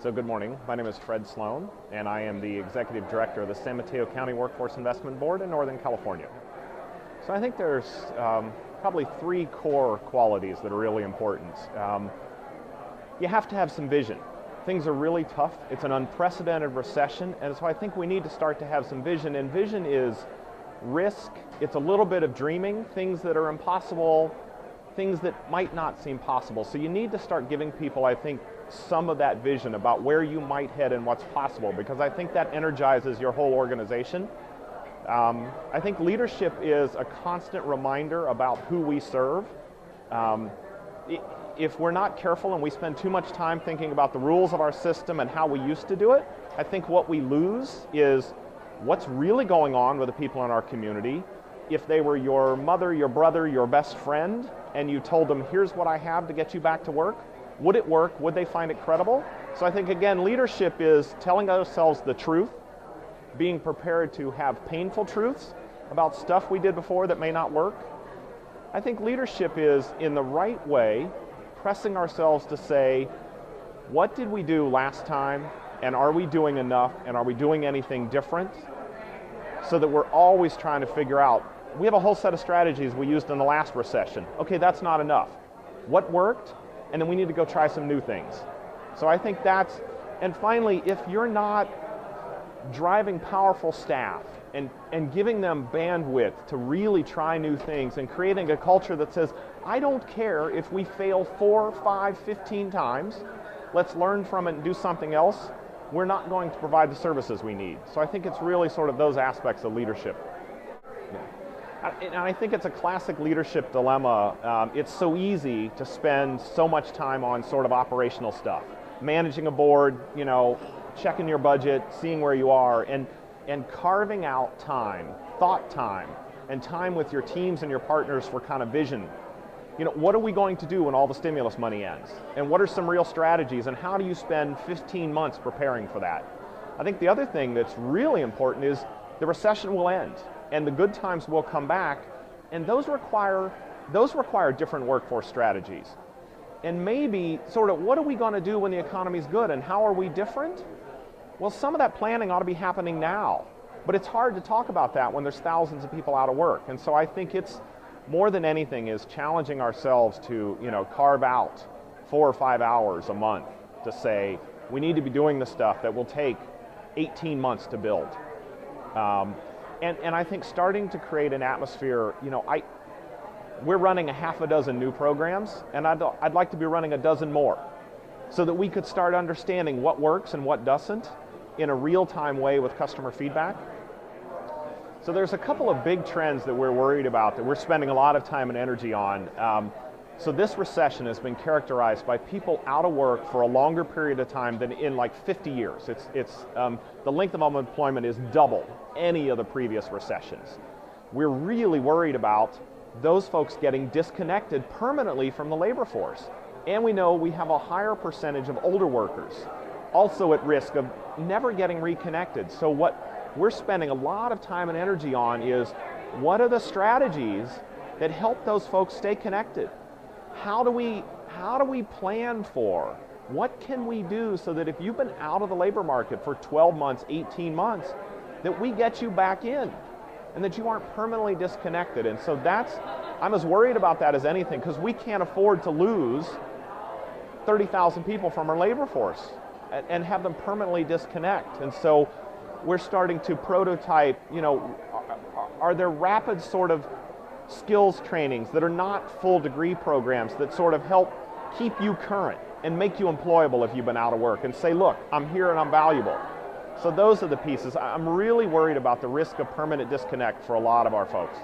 So good morning, my name is Fred Slone, and I am the Executive Director of the San Mateo County Workforce Investment Board in Northern California. So I think there's probably three core qualities that are really important. You have to have some vision. Things are really tough. It's an unprecedented recession, and so I think we need to start to have some vision, and vision is risk. It's a little bit of dreaming, things that are impossible, things that might not seem possible. So you need to start giving people, I think, some of that vision about where you might head and what's possible, because I think that energizes your whole organization. I think leadership is a constant reminder about who we serve. If we're not careful and we spend too much time thinking about the rules of our system and how we used to do it, I think what we lose is what's really going on with the people in our community. If they were your mother, your brother, your best friend, and you told them, here's what I have to get you back to work, would it work? Would they find it credible? So I think, again, leadership is telling ourselves the truth, being prepared to have painful truths about stuff we did before that may not work. I think leadership is, in the right way, pressing ourselves to say, what did we do last time, and are we doing enough, and are we doing anything different? So that we're always trying to figure out, we have a whole set of strategies we used in the last recession. Okay, that's not enough. What worked? And then we need to go try some new things. So I think that's, and finally, if you're not driving powerful staff and giving them bandwidth to really try new things and creating a culture that says, I don't care if we fail 4, 5, 15 times, let's learn from it and do something else, we're not going to provide the services we need. So I think it's really sort of those aspects of leadership. And I think it's a classic leadership dilemma. It's so easy to spend so much time on sort of operational stuff. Managing a board, checking your budget, seeing where you are, and carving out time, thought time, and time with your teams and your partners for kind of vision. What are we going to do when all the stimulus money ends? And what are some real strategies, and how do you spend 15 months preparing for that? I think the other thing that's really important is the recession will end, and the good times will come back, and those require different workforce strategies. And maybe sort of what are we going to do when the economy's good, and how are we different? Well, some of that planning ought to be happening now, but it's hard to talk about that when there's thousands of people out of work. And so I think it's more than anything is challenging ourselves to carve out 4 or 5 hours a month to say we need to be doing the stuff that will take 18 months to build. And I think starting to create an atmosphere, we're running a half a dozen new programs, and I'd like to be running a dozen more so that we could start understanding what works and what doesn't in a real-time way with customer feedback. So there's a couple of big trends that we're worried about that we're spending a lot of time and energy on. So this recession has been characterized by people out of work for a longer period of time than in like 50 years. The length of unemployment is double any of the previous recessions. We're really worried about those folks getting disconnected permanently from the labor force. And we know we have a higher percentage of older workers also at risk of never getting reconnected. So what we're spending a lot of time and energy on is what are the strategies that help those folks stay connected? How do we plan for? What can we do so that if you've been out of the labor market for 12 months, 18 months, that we get you back in and that you aren't permanently disconnected? And so I'm as worried about that as anything, because we can't afford to lose 30,000 people from our labor force and have them permanently disconnect. And so we're starting to prototype, are there rapid sort of skills trainings that are not full degree programs that sort of help keep you current and make you employable if you've been out of work and say, look, I'm here and I'm valuable. So those are the pieces. I'm really worried about the risk of permanent disconnect for a lot of our folks.